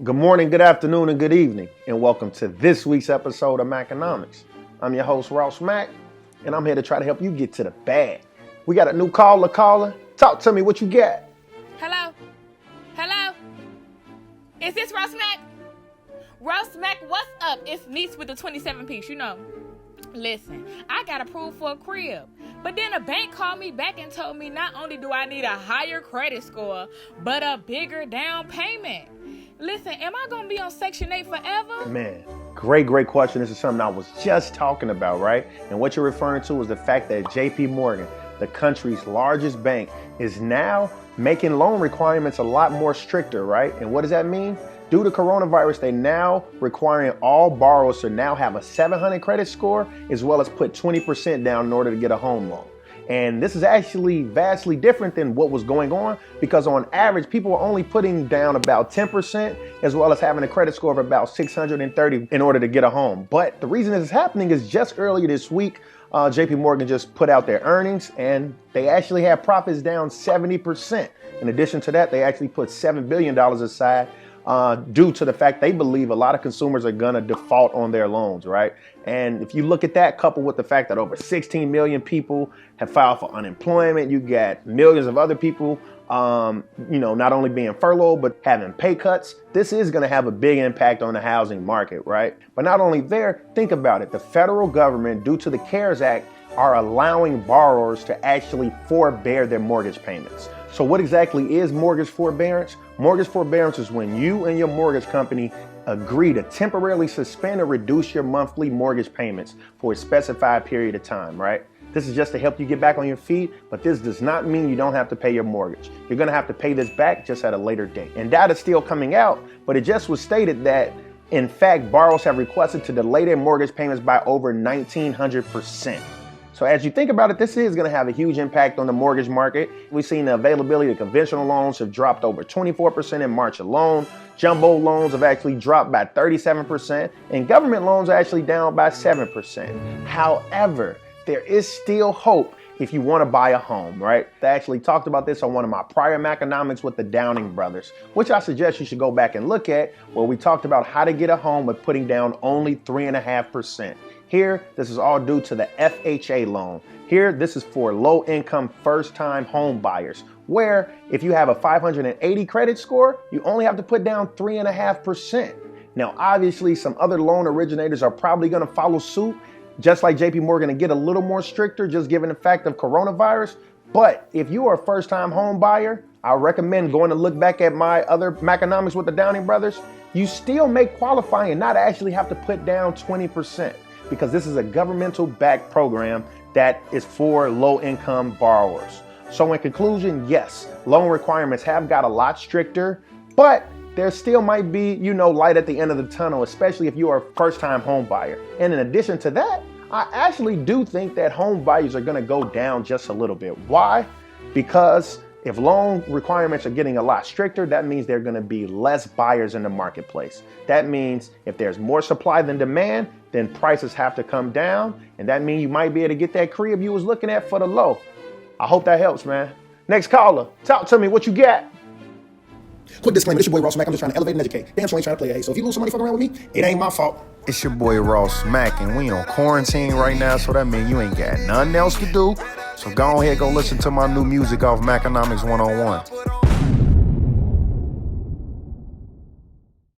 Good morning, good afternoon, and good evening, and welcome to this week's episode of Maconomics. I'm your host, Ross Mack, and I'm here to try to help you get to the bag. We got a new caller. Talk to me, what you got? Hello? Is this Ross Mack? Ross Mack, what's up? It's Niece with the 27 piece, you know. Listen, I got approved for a crib, but then a bank called me back and told me not only do I need a higher credit score, but a bigger down payment. Listen, am I going to be on Section 8 forever? Man, great question. This is something I was just talking about, right? And what you're referring to is the fact that JP Morgan, the country's largest bank, is now making loan requirements a lot more stricter, right? And what does that mean? Due to coronavirus, they now requiring all borrowers to now have a 700 credit score, as well as put 20% down in order to get a home loan. And this is actually vastly different than what was going on, because on average, people are only putting down about 10%, as well as having a credit score of about 630 in order to get a home. But the reason this is happening is just earlier this week, JP Morgan just put out their earnings, and they actually had profits down 70%. In addition to that, they actually put $7 billion aside due to the fact they believe a lot of consumers are going to default on their loans, right? And if you look at that, coupled with the fact that over 16 million people have filed for unemployment, you got millions of other people, not only being furloughed, but having pay cuts, this is going to have a big impact on the housing market, right? But not only there, think about it. The federal government, due to the CARES Act, are allowing borrowers to actually forbear their mortgage payments. So what exactly is mortgage forbearance? Mortgage forbearance is when you and your mortgage company agree to temporarily suspend or reduce your monthly mortgage payments for a specified period of time, right? This is just to help you get back on your feet, but this does not mean you don't have to pay your mortgage. You're gonna have to pay this back just at a later date. And data is still coming out, but it just was stated that, in fact, borrowers have requested to delay their mortgage payments by over 1,900%. So as you think about it, this is going to have a huge impact on the mortgage market. We've seen the availability of conventional loans have dropped over 24% in March alone. Jumbo loans have actually dropped by 37%, and government loans are actually down by 7%. However, there is still hope if you want to buy a home, right? I actually talked about this on one of my prior Maconomics with the Downing brothers, which I suggest you should go back and look at, where we talked about how to get a home with putting down only 3.5%. Here, this is all due to the FHA loan. Here, this is for low-income first-time home buyers, where if you have a 580 credit score, you only have to put down 3.5%. Now, obviously, some other loan originators are probably going to follow suit, just like JP Morgan, and get a little more stricter, just given the fact of coronavirus. But if you are a first-time home buyer, I recommend going to look back at my other Maconomics with the Downing brothers. You still may qualify and not actually have to put down 20%. Because this is a governmental backed program that is for low-income borrowers. So in conclusion, yes, loan requirements have got a lot stricter, but there still might be, light at the end of the tunnel, especially if you are a first-time home buyer. And in addition to that, I actually do think that home values are going to go down just a little bit. Why? Because if loan requirements are getting a lot stricter, that means there are going to be less buyers in the marketplace. That means if there's more supply than demand, then prices have to come down. And that means you might be able to get that crib you was looking at for the low. I hope that helps, man. Next caller, talk to me, what you got? Quick disclaimer, this your boy Ross Mack. I'm just trying to elevate and educate. Damn sure ain't trying to play A. So if you lose somebody fucking around with me, it ain't my fault. It's your boy Ross Mack, and we on quarantine right now, so that means you ain't got nothing else to do. So go ahead, go listen to my new music off Maconomics 101.